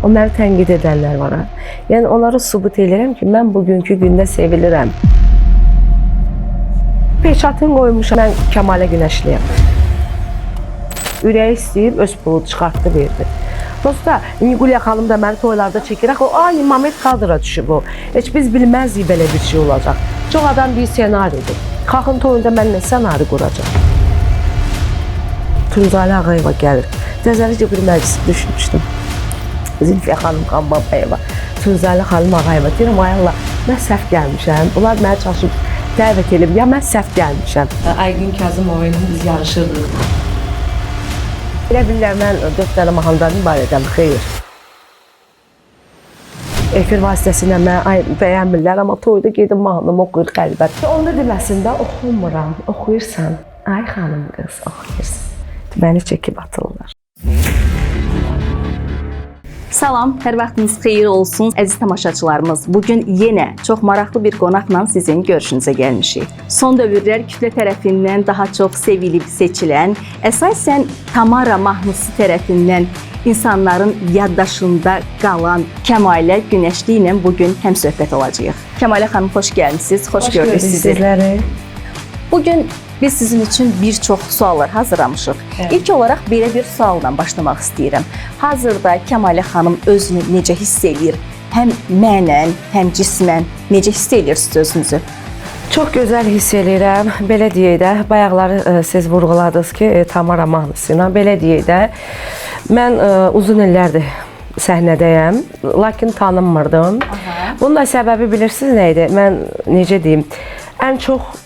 O məni tənqid edənlər var. Yəni onları sübut edirəm ki, mən bugünkü gündə sevilirəm. Peçatını qoymuşam, mən Kəmalə Günəşliyəm. Ürəyi istəyib, öz pulu çıxartdı, verdi. Dosta, Nigulya xanım da məni toylarda çəkir. O, ani moment kadra düşüb o. Heç biz bilməzdik belə bir şey olacaq. Çox adam bir senaridir. Xalqın toyunda mən nə senari quracaq? Tunzalı Ağayeva gəlir. Təzəlicə bir məclis düşünmüşdüm. Zülfiyə xanım Qanbabayeva, Tunzalı xanım Ağayeva. Deyirəm, ay Allah, mən səhv gəlmişəm. Bunlar mənə çalışıb dəvət edib. Ya mən səhv gəlmişəm. Aygün Kazımova ilə biz yarışırdıq. Elə bilirlər, mən 4 dənə mahnıdan ibarətəm, xeyr. Efir vasitəsilə mən bəyənmirlər, amma toyda gedim mahnımı oxuyur qəlbət. Onda deməsində oxumuram, oxuyursan. Ay xanım qız, oxuyursan. Məni çəkib atırlar. Salam, hər vaxtınız xeyir olsun, əziz tamaşaçılarımız. Bugün yenə çox maraqlı bir qonaqla sizin görüşünüzə gəlmişik. Son dövrlər kütlə tərəfindən daha çox sevilib seçilən, əsasən Tamara mahnısı tərəfindən insanların yaddaşında qalan Kəmalə Günəşli ilə bugün həmsöhbət olacağıq. Kəmalə xanım, xoş gəlmisiniz, xoş gördük sizi. Bugün biz sizin üçün bir çox suallar hazırlamışıq. Evet. İlk olaraq belə bir sualla başlamaq istəyirəm. Hazırda Kəmalə xanım özünü necə hiss edir? Həm mənən, həm cismən necə hiss edirsiniz özünüzü? Çox gözəl hiss edirəm. Belə deyək də, bayaqları siz vurğuladınız ki, Tamara mahnısı ilə. Belə deyək də, mən uzun illərdir səhnədəyəm, lakin tanınmırdım. Bunun da səbəbi bilirsiniz nə idi? Mən necə deyim, ən çox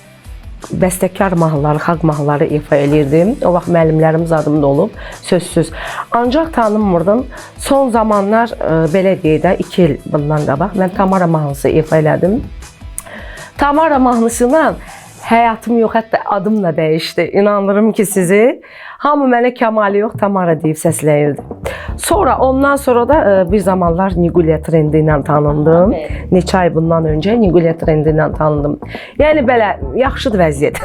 bəstəkar mahnıları, xalq mahnıları ifa edirdim. O vaxt müəllimlərimiz adımda olub, sözsüz. Ancaq tanınmırdım. Son zamanlar, belə deyək də, 2 il bundan qabaq mən Tamara mahnısı ifa elədim. Tamara mahnısıyla həyatım yox, hətta adım da dəyişdi. İnanırım ki, sizi. Hamı mənə Kəmalə yox, Tamara deyib səsləyirdi. Sonra, ondan sonra da bir zamanlar Nigulya trendi ilə tanındım. Neçə ay bundan öncə Nigulya trendi ilə tanındım. Yəni, belə, yaxşıdır vəziyyət.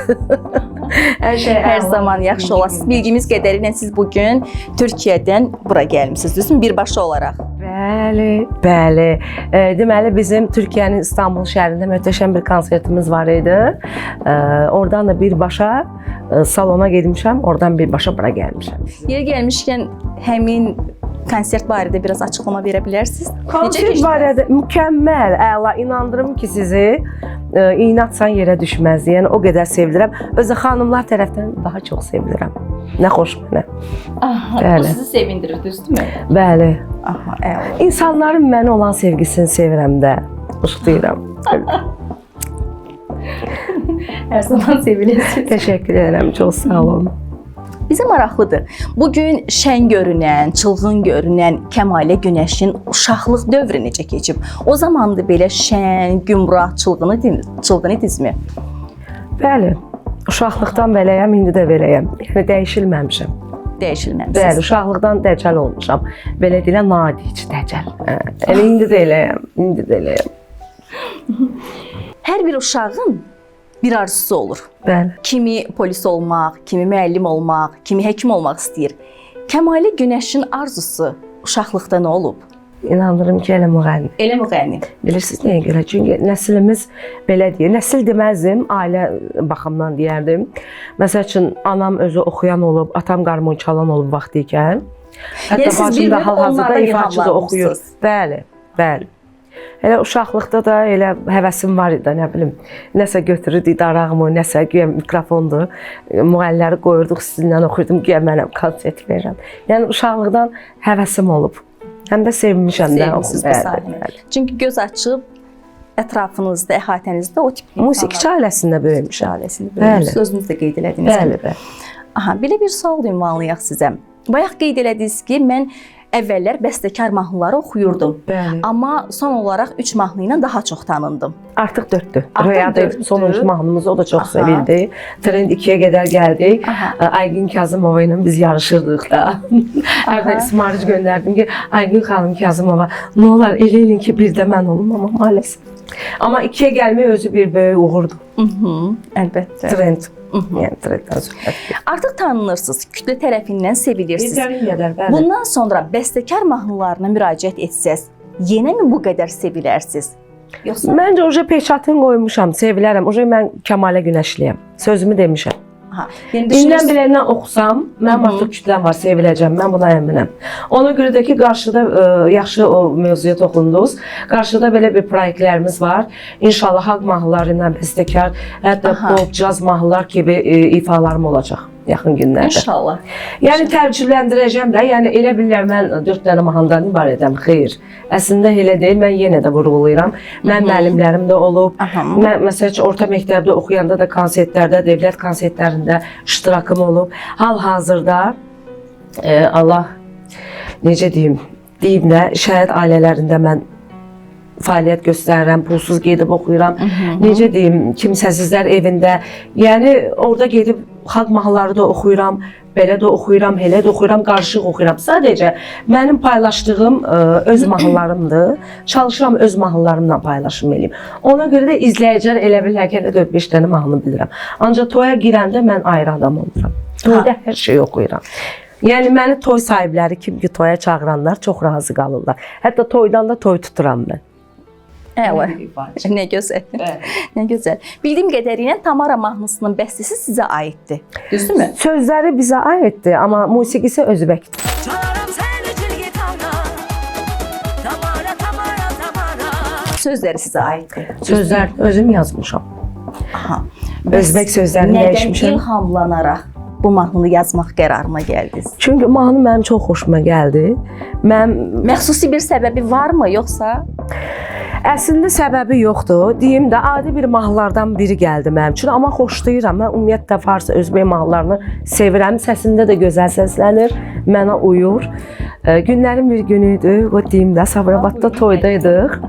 Hər zaman yaxşı olasınız. Bildiyimiz qədərilə siz bugün Türkiyədən bura gəlmişsiniz, düzdür, birbaşa olaraq. Bəli, bəli. Deməli, bizim Türkiyənin İstanbul şəhərində möhtəşəm bir konsertimiz var idi. Oradan da birbaşa salona gedmişəm, oradan birbaşa bura gəlmişəm. Yerə gəlmişkən həmin konsert barədə biraz açıqlama verə bilərsiniz? Konsert barədə mükəmməl, əla. İnandırım ki, sizi iynə atsan yerə düşməz. Yəni, o qədər sevilirəm. Özü xanımlar tərəfdən daha çox sevilirəm. Nə xoş mənə. Bu sizi sevindirir, düzdürmü? Bəli. Aha, əla. İnsanların mənə olan sevgisini sevirəm də. Xoşlayıram. Hər zaman sevilirsiniz. Təşəkkür edirəm, çox sağ olun. Bizə maraqlıdır. Bugün şən görünən, çılğın görünən Kəmalə Günəşin uşaqlıq dövrü necə keçib? O zaman da belə şən, gümrah, çılğın idinizmi? Bəli, uşaqlıqdan beləyəm, indi də beləyəm. Yəni, dəyişilməmişəm. Dəyişilməmişsiniz. Bəli, uşaqlıqdan dəcəl olmuşam. Belə deyilə, nadic, dəcəl. Elə indi də eləyəm, indi də eləyəm. Hər bir uşağın bir arzusu olur. Bəli. Kimi polis olmaq, kimi müəllim olmaq, kimi həkim olmaq istəyir. Kəmalə Günəşin arzusu uşaqlıqda nə olub? İnanırım ki, elə müğənni. Elə müğənni. Bilirsiniz nəyə görə? Çünki nəslimiz belə deyir. Nəsil deməzdim, ailə baxımdan deyərdim. Məsəl üçün, anam özü oxuyan olub, atam qarmon çalan olub vaxtı ikən. Hətta bacım da hal-hazırda ifaçı da oxuyur. Bəli, bəli. Elə uşaqlıqda da elə həvəsim var idi, nə bilim, nəsə götürürdük darağımı, nəsə güya mikrofondur, müğənniləri qoyurduq, sizinlə oxuyurdum, güya mənəm konsert verirəm. Yəni uşaqlıqdan həvəsim olub, həm də sevmişəm də. Sevmişsiniz bu sahəni. Çünki göz açıb ətrafınızda, əhatənizdə o tip musiqiçi ailəsində böyümüşəm. Sözünüzü də qeyd elədiniz. Bəli, bəli. Aha, belə bir sual ünvanlayaq sizə. Bayaq qeyd elədiniz ki, mən əvvəllər bəstəkar mahnıları oxuyurdum. Bəli. Amma son olaraq 3 mahnı ilə daha çox tanındım. Artıq 4-dür. Rüyada sonuncu mahnımız, o da çox sevildi. Trend 2-yə qədər gəldik. Aygün Kazımova ilə biz yarışırdıq da. Hətta ismarıc göndərdim ki, Aygün xanım Kazımova, nə olar eləyin ki, bir də mən olum, amma maalesef. Amma 2-yə gəlmək özü bir böyük uğurdur. Əlbəttə. Trend. Yəni trenddən söhbət. Artıq tanınırsınız, kütlə tərəfindən sevilirsiniz. Yetərin qədər, bəli. Bundan sonra bəstəkar mahnılarına müraciət etsəz, yenə mi bu qədər sevilərsiniz? Yoxsa Məncə oje peşatını qoymuşam, sevilərəm. Oje mən Kəmalə Günəşliyəm. Sözümü demişəm. yəni İndən düşünürsünüz, biləndən oxusam, mənim artıq kütləm var, seviləcəm. Mən buna əminəm. Ona görə də ki, qarşıda yaxşı o mövzuya toxundunuz. Qarşıda belə bir proyektlərimiz var. İnşallah xalq mahnıları ilə bəstəkar, hətta pop, caz mahnılar kimi ifalarım olacaq yaxın günlərdə. İnşallah. Yəni tərcühləndirəcəm də. Yəni elə bilirlər mən 4 dənə mahnıdan ibarətəm. Xeyr. Əslində elə deyil. Mən yenə də vurğulayıram. Mən müəllimlərim də olub. Mən məsələn orta məktəbdə oxuyanda da konsertlərdə, dövlət konsertlərində iştirakım olub. Hal-hazırda Allah necə deyim, şəhid ailələrində mən fəaliyyət göstərirəm, pulsuz gedib oxuyuram. Necə deyim, kimsəsizlər evində. Yəni orada gedib xalq mahnıları da oxuyuram, belə də oxuyuram, elə də oxuyuram, qarışıq oxuyuram. Sadəcə mənim paylaşdığım öz mahnılarımdır. Çalışıram öz mahnılarımla paylaşım eləyim. Ona görə də izləyicilər elə bilirlər ki, 4-5 dənə mahnı bilirəm. Ancaq toya girəndə mən ayrı adam oluram. Toyda hər şey oxuyuram. Yəni məni toy sahibləri kim ki toya çağıranlar çox razı qalırlar. Hətta toydan da toy tuturam mən. Əla. Nə gözəl. Nə gözəl. Bildiyim qədərilə Tamara mahnısının bəstəsi sizə aiddir. Düzdürmü? Sözləri bizə aiddir, amma musiqisi özbəkdir. Sözləri sizə aiddir. Sözlər özüm yazmışam. Aha. Özbək sözlərini Nədən dəyişmişəm. ilhamlanaraq bu mahnını yazmaq qərarına gəldiniz? Çünki mahnı mənim çox xoşuma gəldi. Mən Məxsusi bir səbəbi varmı, yoxsa? əslində səbəbi yoxdur. Deyim də adi bir mahnılardan biri gəldi mənim üçün, amma xoşlayıram. Mən ümumiyyətlə fars, özbək mahnılarını sevirəm. Səsində də gözəl səslənir, mənə uyur. Günlərin bir günü idi. O deyim də Sabirabadda toydaydıq.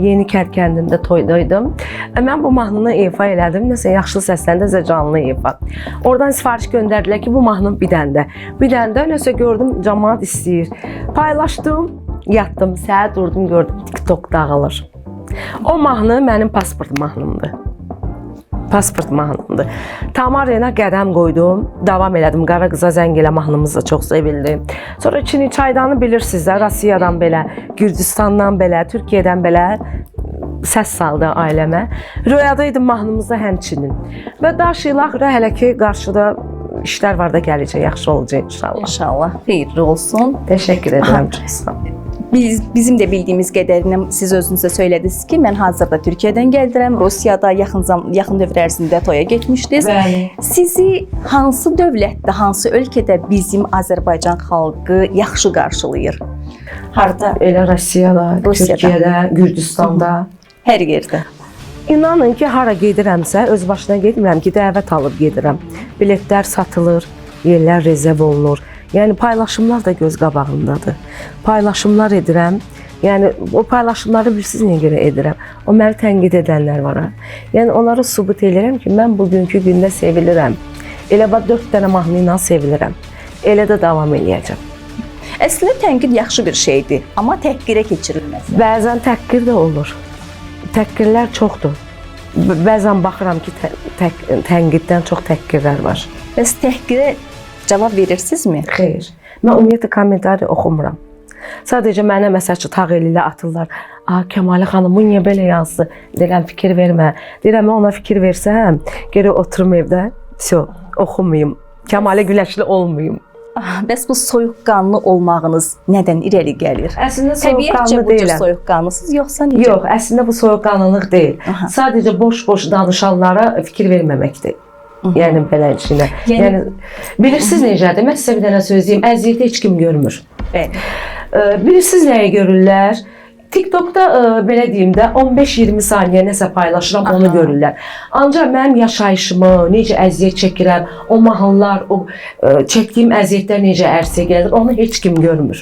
Yeni Kərkəndində toydaydım. Mən bu mahnını ifa elədim. Nəsə yaxşı səsləndi, nəsə canlı ifa. Oradan sifariş göndərdilər ki, bu mahnı bir dəndə. Bir dəndə nəsə gördüm, cəmaət istəyir. Paylaşdım. Yatdım, səhər durdum, gördüm TikTok dağılır. O mahnı mənim pasport mahnımdır. Pasport mahnımdır. Tamara ilə qədəm qoydum, davam elədim. Qara qıza zəng elə mahnımız da çox sevildi. Sonra Çini çaydanı bilirsiniz də, Rusiyadan belə, Gürcüstandan belə, Türkiyədən belə səs saldı ailəmə. Röyadaydım mahnımızda həmçinin. Və daşıyılaq hələ ki qarşıda işlər var da gələcək, yaxşı olacaq inşallah. İnşallah. Xeyirli olsun. Təşəkkür edirəm çox sağ olun. Bizim də bildiyimiz qədərilə siz özünüzə söylədiniz ki, mən hazırda Türkiyədən gəldirəm, Rusiyada yaxın dövr ərzində toya getmişdiniz. Bəli. Sizi hansı dövlətdə, hansı ölkədə bizim Azərbaycan xalqı yaxşı qarşılayır? Harda? Elə Rusiyada, Türkiyədə, Gürcüstanda, hər yerdə. İnanın ki, hara gedirəmsə, öz başına getmirəm ki, dəvət alıb gedirəm. Biletlər satılır, yerlər rezerv olunur. Yəni paylaşımlar da göz qabağındadır. Paylaşımlar edirəm. Yəni o paylaşımları bilirsiniz niyə görə edirəm? O məni tənqid edənlər var. Yəni onları sübut edirəm ki, mən bugünkü gündə sevilirəm. Elə bax 4 dənə mahnı ilə sevilirəm. Elə də davam eləyəcəm. Əslində tənqid yaxşı bir şeydir, amma təhqirə keçirilməz. Bəzən təhqir də olur. Təhqirlər çoxdur. Bəzən baxıram ki, tənqiddən çox təhqirlər var. Bəs təhqirə cavab verirsinizmi? Xeyr. Mən ümumiyyətlə kommentari oxumuram. Sadəcə mənə məsəlçi tağ elilə atırlar. Kəmalə xanım, bu niyə belə yazdı? Deyirəm, fikir vermə. Deyirəm, mən ona fikir versəm, geri oturum evdə, oxumayım. Kəmalə Günəşli olmayım. Bəs bu soyuqqanlı olmağınız nədən irəli gəlir? Əslində soyuqqanlı deyiləm. Soyuqqanlısınız, yoxsa necə? Yox, əslində bu soyuqqanlılıq deyil. Sadəcə boş-boş danışanlara fikir verməməkdir. Yəni beləcinə. Yəni bilirsiniz necədir? Mən sizə bir dənə söz deyim. Əziyyəti heç kim görmür. Bəli. Bilirsiniz nəyə görürlər? TikTokda belə deyim də 15-20 saniyə nəsə paylaşıram, onu görürlər. Ancaq mənim yaşayışımı, necə əziyyət çəkirəm, o mahnılar, o çəkdiyim əziyyətlər necə ərsə gəlir, onu heç kim görmür.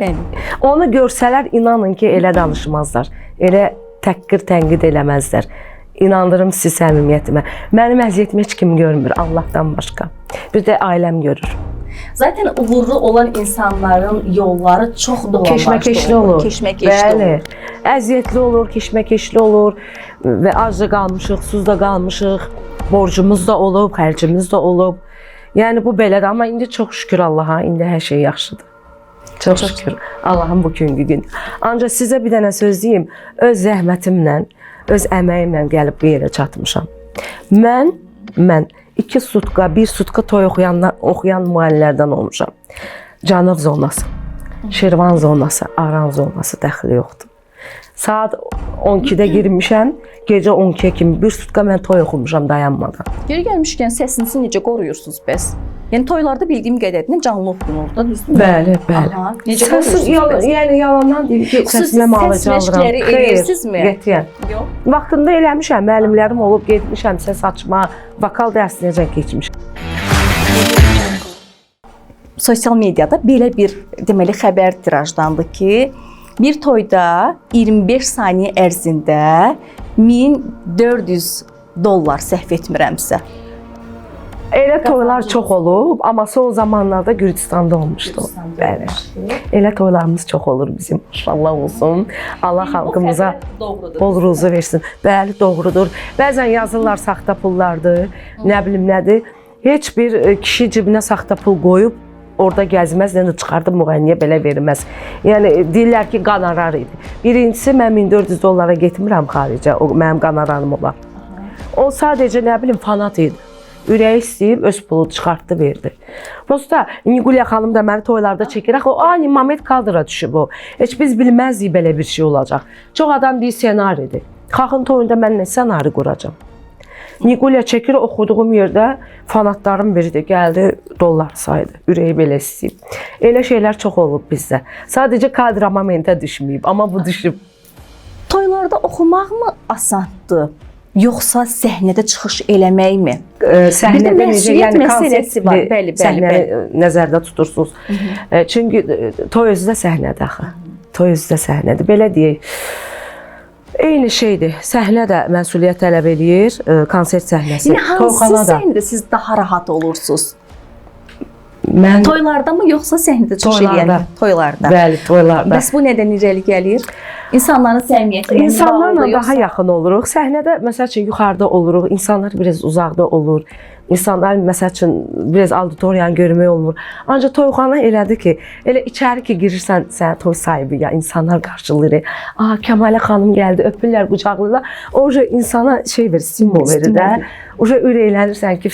Bəli. Onu görsələr inanın ki, elə danışmazlar. Elə təhqir, tənqid eləməzlər. İnandırım sizi səmimiyyətimə. Mənim əziyyətimi heç kim görmür, Allahdan başqa. Bir də ailəm görür. Zaten uğurlu olan insanların yolları çox dolanbaçlı Keşməkeşli olur. Keşməkeşli Bəli. olur. Əziyyətli olur, keşməkeşli olur və acda qalmışıq, susuzda qalmışıq. Borcumuz da olub, xərcimiz də olub. Yəni bu belədir, amma indi çox şükür Allaha, indi hər şey yaxşıdır. Çox şükür Allahın bugünkü gün. Ancaq sizə bir dənə söz deyim, öz zəhmətimlə, öz əməyimlə gəlib bu yerə çatmışam. Mən 2 sutka, 1 sutka toy oxuyan müəllimlərdən olmuşam. Cənub zonası, Şirvan zonası, Aran zonası dəxli yoxdur. Saat 12-də girmişəm, gecə 12-yə kimi 1 sutka mən toy oxumuşam dayanmadan. Geri gəlmişkən səsinizi necə qoruyursunuz bəs? Yəni toylarda bildiyim qədərini canlı oxunur da, düzdürmü? Bəli, bəli. Aha, necə qoruyursunuz bəs? Yəni yalandan deyir ki, səsimə malıcı alıram. Səs məşqləri edirsinizmi? Qətiyyən. Yox. Vaxtında eləmişəm, müəllimlərim olub, getmişəm səs açma, vokal dərsinəcən keçmişəm. Sosial mediada belə bir deməli xəbər tirajlandı ki, bir toyda 25 saniyə ərzində $1400 səhv etmirəmsə. Elə toylar çox olub, amma son zamanlarda Gürcüstanda olmuşdu. Bəli. Elə toylarımız çox olur bizim. İnşallah olsun. Allah xalqımıza bol ruzu versin. Bəli, doğrudur. Bəzən yazırlar saxta pullardır, nə bilim nədir. Heç bir kişi cibinə saxta pul qoyub orada gəzməz, nə də çıxardıb müğənniyə belə verməz. Yəni deyirlər ki, qonorar idi. Birincisi mən $1400 getmirəm xaricə, o mənim qonorarım olar. O sadəcə nə bilim fanat idi. Ürəyi istəyib öz pulu çıxartdı, verdi. Prosta Nigulya xanım da məni toylarda çəkir. Axı o ani moment kadra düşüb o. Heç biz bilməzdik belə bir şey olacaq. Çox adam deyir ssenaridir. Xalqın toyunda mən nə ssenari quracam? Nigulya çəkir, oxuduğum yerdə fanatlarım biri də gəldi, dollar saydı. Ürəyi belə istəyib. Elə şeylər çox olub bizdə. Sadəcə kadra momentə düşməyib, amma bu düşüb. Toylarda oxumaqmı asandır? Yoxsa səhnədə çıxış eləməkmi? Səhnədə necə, yəni məsələsi var. Bəli, nəzərdə tutursunuz. Çünki toy özü də səhnədir axı. Toy özü də səhnədir. Belə deyək. Eyni şeydir. Səhnə də məsuliyyət tələb eləyir, konsert səhnəsi. Yəni hansı səhnədə siz daha rahat olursunuz? Mən toylarda mı yoxsa səhnədə çıxış eləyəndə? Toylarda. Bəli, toylarda. Bəs bu nədən irəli gəlir? İnsanların səmimiyyəti. İnsanlarla daha yaxın oluruq. Səhnədə məsəl üçün yuxarıda oluruq. İnsanlar biraz uzaqda olur. İnsanlar məsəl üçün biraz auditoriyanı görmək olmur. Ancaq toyxana elədir ki, elə içəri ki girirsən, sən toy sahibi ya insanlar qarşılayır. Kəmalə xanım gəldi, öpürlər, qucaqlayırlar. Oca insana şey verir, stimul verir də. Oca ürəklənirsən ki,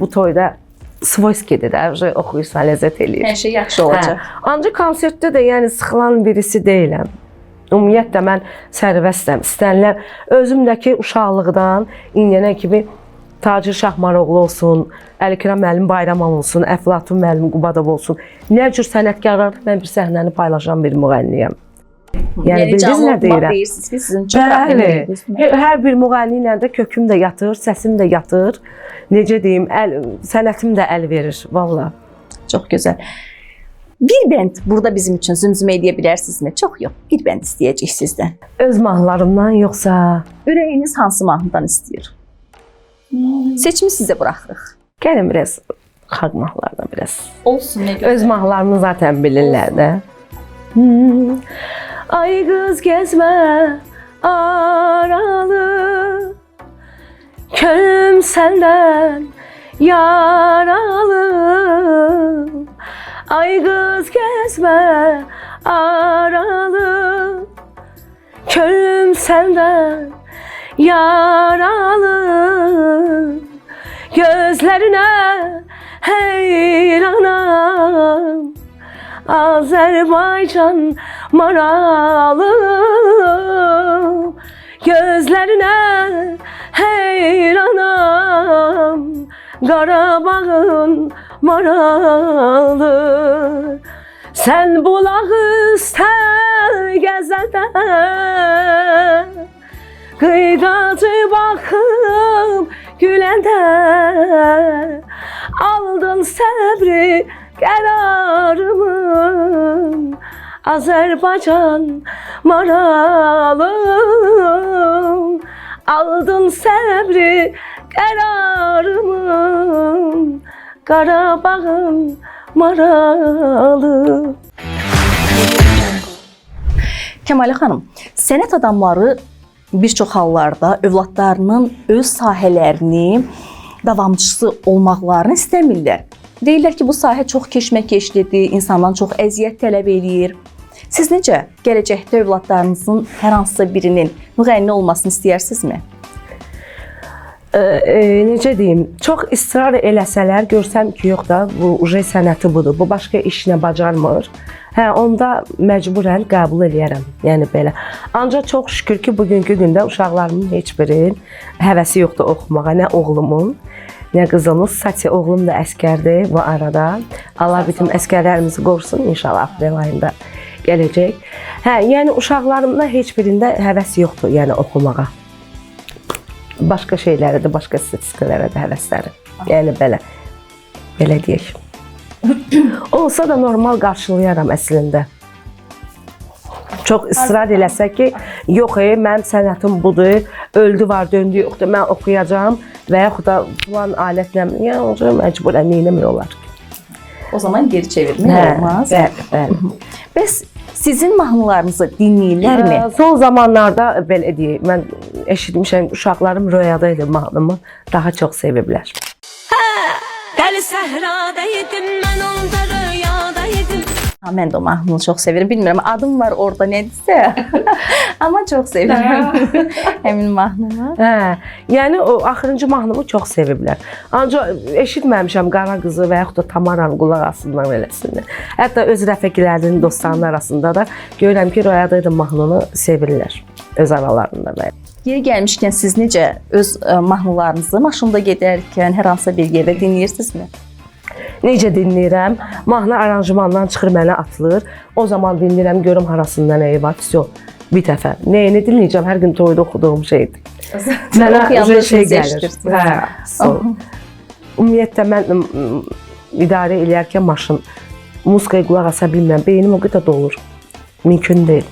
bu toyda svoyskidir də, oxuyursan, ləzzət eləyir. Hər şey yaxşı olacaq. Ancaq konsertdə də yəni sıxılan birisi deyiləm. Ümumiyyətlə mən sərbəstəm, istənilən özümdəki uşaqlıqdan indiyənə kimi Tacir Şahmaroğlu olsun, Əlikiram müəllim Bayramov olsun, Əflatun müəllim Qubadov olsun. Nə cür sənətkarlarla mən bir səhnəni paylaşan bir müğənniyəm. Yəni bildiniz nə deyirəm? Deyirsiniz ki, sizin çox rəhmətiniz. Hər bir müğənni ilə də köküm də yatır, səsim də yatır. Necə deyim, sənətim də əl verir, valla. Çox gözəl. Bir bənd burada bizim üçün zümzümə edə bilərsinizmi? Çox yox, bir bənd istəyəcək sizdən. Öz mahnılarımdan yoxsa? Ürəyiniz hansı mahnıdan istəyir? Seçimi sizə buraxırıq. Gəlin biraz xalq mahnılarına biraz. Olsun, nə gözəl. Öz mahnılarımı zaten bilirlər də. Ay qız gəzmə aralı, könlüm səndən yaralı. Ay qız gəzmə aralı, könlüm səndən yaralı. Gözlərinə heyranam, Azərbaycan maralı. Gözlərinə heyranam, Qarabağın maralı. Sən bulaq üstə gəzədə, qıyqacı baxıb güləndə, aldın səbri qərarımın, Azərbaycan maralı. Aldın səbri qərarımın, Qarabağın maralı. Kəmalə xanım, sənət adamları bir çox hallarda övladlarının öz sahələrini davamçısı olmaqlarını istəmirlər. Deyirlər ki, bu sahə çox keşməkeşlidir, insandan çox əziyyət tələb eləyir. Siz necə gələcəkdə övladlarınızın hər hansısa birinin müğənni olmasını istəyərsinizmi? Necə deyim, çox israr eləsələr, görsəm ki, yox da, bu uje sənəti budur, bu başqa işlə bacarmır. Hə, onda məcburən qəbul eləyərəm. Yəni belə. Ancaq çox şükür ki, bugünkü gündə uşaqlarımın heç birinin həvəsi yoxdur oxumağa. Nə oğlumun, nə qızımın. Saçı oğlum da əskərdir bu arada. Allah bütün əskərlərimizi qorusun inşallah aprel ayında gələcək. Hə, yəni uşaqlarımda heç birində həvəs yoxdur, yəni oxumağa. Başqa şeylərə də, başqa statistikalara da həvəsləri. Yəni belə. Belə deyək. Olsa da normal qarşılayaram əslində. Çox israr eləsə ki, yox, mənim sənətim budur, öldü var, döndü yoxdur, mən oxuyacağam və yaxud da filan alətlə, yəni onca məcburən neynəmək olar. O zaman geri çevirmək olmaz. Bəli. Bəs sizin mahnılarınızı dinləyirlərmi? Son zamanlarda belə deyək, mən eşitmişəm, uşaqlarım rüyada idi mahnımı, daha çox seviblər. Dəli səhradaydım, mən onda rüyadaydım. Mən də o mahnını çox sevirəm. Bilmirəm, adım var orada nədirsə. Amma çox sevirəm həmin mahnını. Hə, yəni o axırıncı mahnımı çox seviblər. Ancaq eşitməmişəm Qara qızı və yaxud da Tamaranın qulaq asından eləsinlər. Hətta öz rəfiqələrinin, dostlarının arasında da görürəm ki, rüyadaydım mahnını sevirlər öz aralarında da. Yeri gəlmişkən siz necə öz mahnılarınızı maşında gedərkən hər hansısa bir yerdə dinləyirsinizmi? Necə dinləyirəm? Mahnı aranjmandan çıxır, mənə atılır. O zaman dinləyirəm, görüm harasında nəyi var. Всё, bir dəfə. Nəyini dinləyəcəm? Hər gün toyda oxuduğum şeydir. Mənə şey gəlir. Hə, ümumiyyətlə mən idarə eləyərkən maşın musikaya qulaq asa bilmirəm. Beynim o qədər dolur. Mümkün deyil.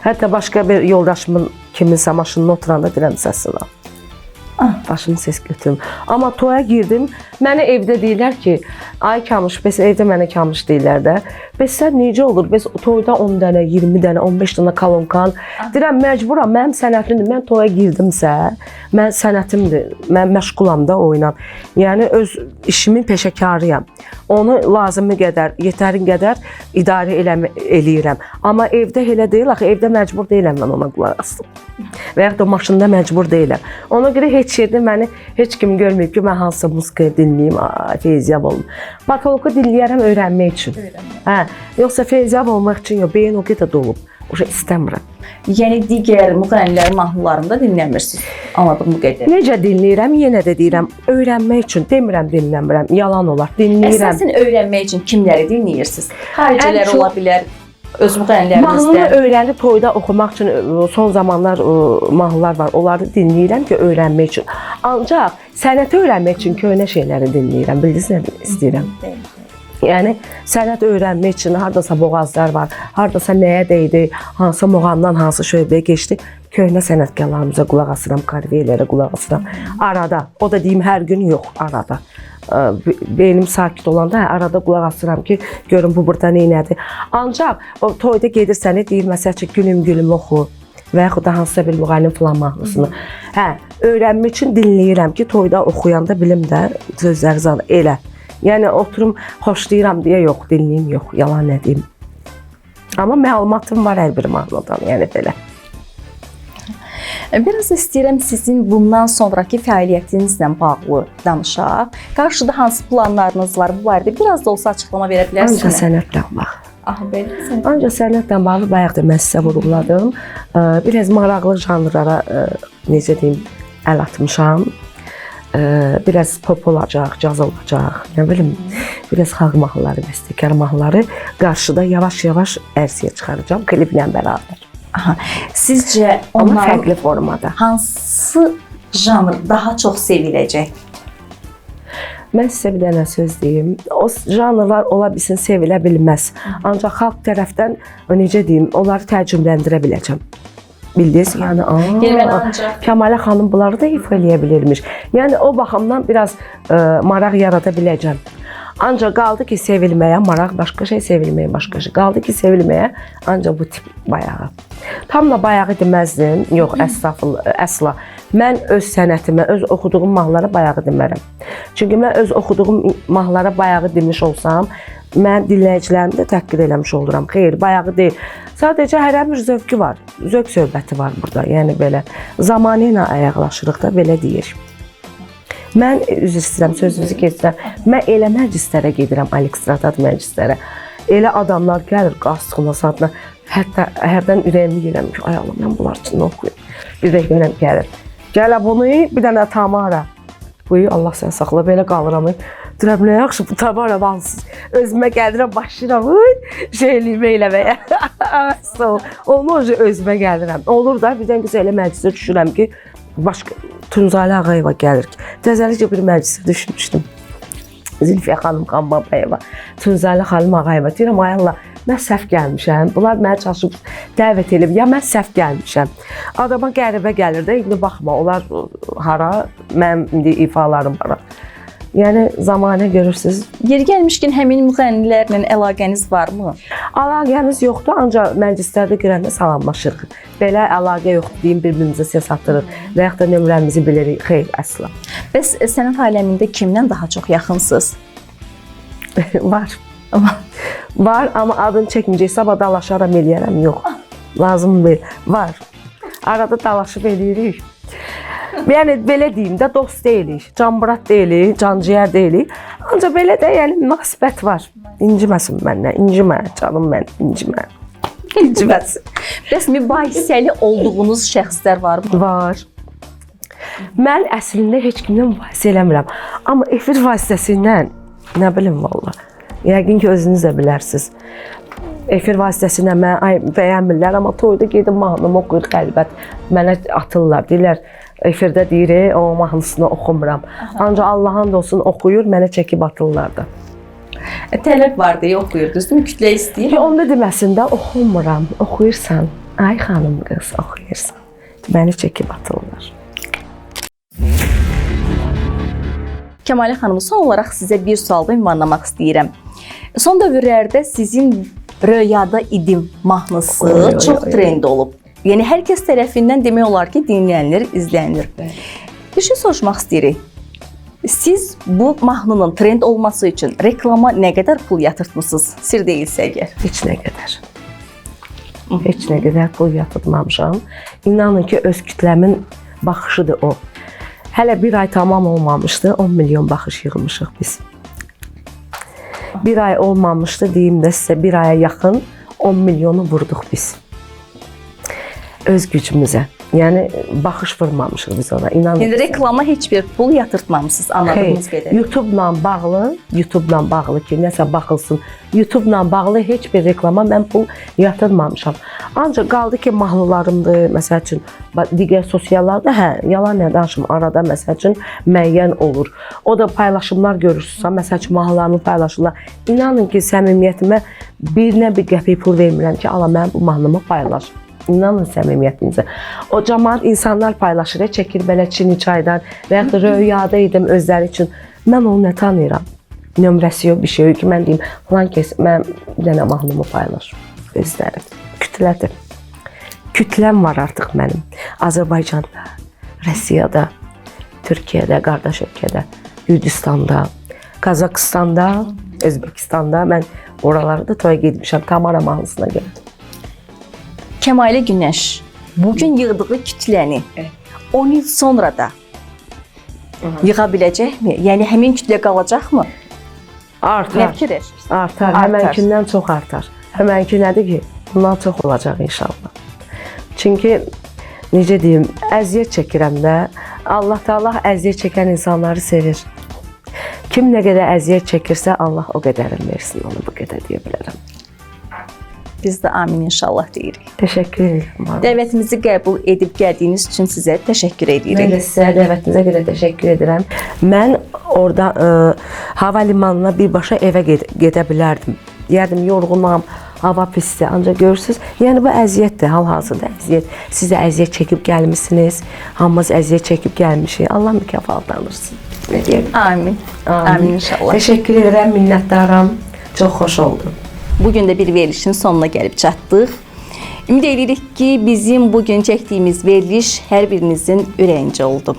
Hətta başqa bir yoldaşımın kiminsə maşınına oturanda deyirəm səsinə. Başımı ses götürüm. Amma toya girdim, mənə evdə deyirlər ki, ay Kamış, bəs evdə mənə Kamış deyirlər də. Bəs sən necə olur? Bəs toyda 10 dənə, 20 dənə, 15 dənə kalonkan. Deyirəm, məcburam, mənim sənətimdir. Mən toya girdimsə, mən sənətimdir. Mən məşğulam da oyla. Yəni, öz işimin peşəkarıyam. Onu lazımı qədər, yetərin qədər idarə eləyirəm. Amma evdə elə deyil, axı evdə məcbur deyiləm mən ona qulaq asdım. Və yaxud da maşında məcbur deyiləm. Ona görə heç yerdə məni heç kim görməyib ki, mən hansısa musikayı dinləyim, Feyziyab olum. Patoloqu dinləyərəm öyrənmək üçün. Hə, yoxsa Feyziyab olmaq üçün yox, beyin o qədər dolub. O şey istəmirəm. Yəni digər müğənnilərin mahnılarını da dinləmirsiniz. Anladım bu qədər. Necə dinləyirəm, yenə də deyirəm, öyrənmək üçün demirəm, dinləmirəm, yalan olar. Dinləyirəm. Əsasən öyrənmək üçün kimləri dinləyirsiniz? Xaricilər ola bilər. Öz müğənnilərinizdə. Mahnını öyrənib toyda oxumaq üçün son zamanlar mahnılar var. Onları dinləyirəm ki, öyrənmək üçün. Ancaq sənəti öyrənmək üçün köhnə şeyləri dinləyirəm. Bildiniz nə istəyirəm? Yəni sənət öyrənmək üçün hardasa boğazlar var, hardasa nəyə dəydi, hansı muğamdan hansı şöbəyə keçdi. Köhnə sənətkarlarımıza qulaq asıram, karviyələrə qulaq asıram. Arada, o da deyim hər gün yox, arada. Beynim sakit olanda arada qulaq asıram ki, görün bu burada neynədir. Ancaq o toyda gedirsən, deyir məsəl üçün gülüm gülüm oxu və yaxud da hansısa bir müğənnin filan mahnısını. Hə, öyrənmək üçün dinləyirəm ki, toyda oxuyanda bilim də sözləri zad elə. Yəni oturum xoşlayıram deyə yox, dinləyim yox, yalan nə deyim. Amma məlumatım var hər bir mahnıdan, yəni belə. Biraz istəyirəm sizin bundan sonraki fəaliyyətinizlə bağlı danışaq. Qarşıda hansı planlarınız var bu barədə? Biraz da olsa açıqlama verə bilərsiniz. Ancaq sənətlə bağlı. Belə. Ancaq sənətlə bağlı bayaq da mən sizə vurğuladım. Biraz maraqlı janrlara, necə deyim, əl atmışam. Biraz pop olacaq, caz olacaq, nə bilim, biraz xalq mahnıları, bəstəkar mahnıları qarşıda yavaş-yavaş ərsəyə çıxaracağam kliplə bərabər. Sizcə Amma fərqli formada. Hansı janr daha çox seviləcək? Mən sizə bir dənə söz deyim. O janrlar ola bilsin, sevilə bilməz. Ancaq xalq tərəfdən, necə deyim, onları tərcümələndirə biləcəm. Bildiniz, yəni Kəmalə xanım bunları da ifa eləyə bilirmiş. Yəni o baxımdan biraz maraq yarada biləcəm. Ancaq qaldı ki, sevilməyə maraq başqa şey, sevilməyə başqa şey. Qaldı ki, sevilməyə ancaq bu tip bayağı. Tam da bayağı deməzdim. Yox, əsla. Mən öz sənətimə, öz oxuduğum mahnılara bayağı demərəm. Çünki mən öz oxuduğum mahnılara bayağı demiş olsam, mən dinləyicilərimi də təhqir eləmiş oluram. Xeyr, bayağı deyil. Sadəcə hərə bir zövqü var. Zövq söhbəti var burada. Yəni belə zamanı ilə ayaqlaşırıq da, belə deyir. Mən üzr istəyirəm, sözünüzü keçirəm. Mən elə məclislərə gedirəm, Aleksandrat məclislərə. Elə adamlar gəlir qastıqla saatına. Hətta hərdən ürəyimi yeyirəm ki, ay Allah, mən bunlar üçün oxuyum. Bir də görəm gəlir. Gələ bunu, bir dənə Tamara. Buyu Allah səni saxla, belə qalıram. Deyirəm, nə yaxşı, bu Tamara vansız. Özümə gəlirəm, başlayıram, şeyliyimə eləməyə. Onu özümə gəlirəm. Olur da, birdən qısa elə məclisə düşürəm ki, başqa Tunzalə Ağayeva gəlir ki, təzəlikcə bir məclisə düşmüşdüm. Zülfiyə xanım Qambabayeva, Tunzalə xanım Ağayeva. Deyirəm, ay Allah, mən səhv gəlmişəm. Bunlar mənə çalışıb dəvət edib. Ya mən səhv gəlmişəm. Adama qəribə gəlir də, indi baxma, onlar hara, mənim indi ifalarım hara. Yəni zamanə görürsüz. Yeri gəlmişkən həmin müğənnilərlə əlaqəniz varmı? Əlaqəmiz yoxdur, ancaq məclislərdə görəndə salamlaşırıq. Belə əlaqə yoxdur deyim, bir-birimizə səs atırıq və yaxud da nömrəmizi bilirik. Xeyr, əsla. Bəs sənət aləmində kimdən daha çox yaxınsınız? Var. Var, amma adını çəkməyəcək, sabah dalaşaram eləyərəm, yox. Lazım deyil. Var. Arada dalaşıb eləyirik. Yəni belə deyim də, dost deyilik, canbırat deyilik, canciyər deyilik. Ancaq belə də yəni münasibət var. İnciməsin məndən, incimə, canım mən, incimə. İnciməsin. Bəs mübahisəli olduğunuz şəxslər varmı? Var. Mən əslində heç kimdən mübahisə eləmirəm. Amma efir vasitəsindən, nə bilim valla, yəqin ki özünüz də bilərsiniz. Efir vasitəsindən mən bəyənmirlər, amma toyda gedim mahnımı oxuyur qəlbət. Mənə atırlar, deyirlər, efirdə deyir, o mahnısını oxumuram. Ancaq Allahın da olsun oxuyur, mənə çəkib atırlar da. Tələb var deyə oxuyurdunuz, değil mi? Kütlə istəyir. Onda deməsində oxumuram, oxuyursan. Ay xanım qız, oxuyursan. Məni çəkib atırlar. Kəmalə xanım, son olaraq sizə bir sualda ünvanlamaq istəyirəm. Son dövrlərdə sizin Röyada idim mahnısı çox trend olub. Yəni hər kəs tərəfindən demək olar ki, dinlənilir, izlənilir. Bir şey soruşmaq istəyirik. Siz bu mahnının trend olması üçün reklama nə qədər pul yatırtmısınız? Sir deyilsə əgər. Heç nə qədər. Heç nə qədər pul yatırtmamışam. İnanın ki, öz kütləmin baxışıdır o. Hələ bir ay tamam olmamışdı, 10 milyon baxış yığılmışıq biz. Bir ay olmamışdı, deyim də sizə, bir aya yaxın 10 milyonu vurduq biz. Öz gücümüzə. Yəni, baxış vurmamışıq biz ona, inanın. Yəni, reklama heç bir pul yatırtmamışsınız, anladığınız qədər. YouTube-la bağlı ki, nəsə baxılsın, YouTube-la bağlı heç bir reklama mən pul yatırmamışam. Ancaq qaldı ki, mahnılarımdır, məsəl üçün, digər sosiallarda, yalan nə danışım, arada məsəl üçün müəyyən olur. O da paylaşımlar görürsünüzsə, məsəl üçün, mahnılarımı paylaşırlar. İnanın ki, səmimiyyətimə bir qəpik pul vermirəm ki, ala mən bu mahnımı paylaş. İnanın səmimiyyətinizə. O cəmaət insanlar paylaşır, çəkir belə Çini çaydan və yaxud da Röyada idim özləri üçün. Mən onu nə tanıyıram? Nömrəsi yox, bir şey yox ki, mən deyim, falan kes, mən bir dənə mahnımı paylaş. Özləri. Kütlədir. Kütləm var artıq mənim. Azərbaycanda, Rusiyada, Türkiyədə, qardaş ölkədə, Gürcüstanda, Qazaxıstanda, Özbəkistanda. Mən oralarda toya getmişəm, Tamara mahnısına görə. Kəmalə Günəş bugün yığdığı kütləni 10 il sonra da yığa biləcəkmi? Yəni həmin kütlə qalacaqmı? Artar. Nə fikirləşirsiniz? Artar. Həmənkindən çox artar. Həmənki nədir ki? Bundan çox olacaq inşallah. Çünki necə deyim, əziyyət çəkirəm də. Allah Taala əziyyət çəkən insanları sevir. Kim nə qədər əziyyət çəkirsə, Allah o qədərini versin, onu bu qədər deyə bilərəm. Biz də amin inşallah deyirik. Təşəkkür edirəm. Dəvətimizi qəbul edib gəldiyiniz üçün sizə təşəkkür edirik. Mən də sizə dəvətinizə görə təşəkkür edirəm. Mən orada hava limanına birbaşa evə gedə bilərdim. Deyərdim, yorğunam, hava pisdir. Ancaq görürsüz, yəni bu əziyyətdir, hal-hazırda əziyyət. Siz də əziyyət çəkib gəlmisiniz, hamımız əziyyət çəkib gəlmişik. Allah mükafatlandırsın. Ne deyim? Amin. Amin inşallah. Təşəkkür edirəm, minnətdaram. Çox xoş oldu. Bugün də bir verilişin sonuna gəlib çatdıq. Ümid edirik ki, bizim bugün çəkdiyimiz veriliş hər birinizin ürəyincə oldu.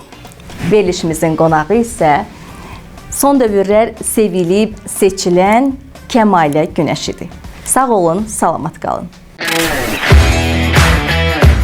Verilişimizin qonağı isə son dövrlər sevilib, seçilən Kəmalə Günəş idi. Sağ olun, salamat qalın.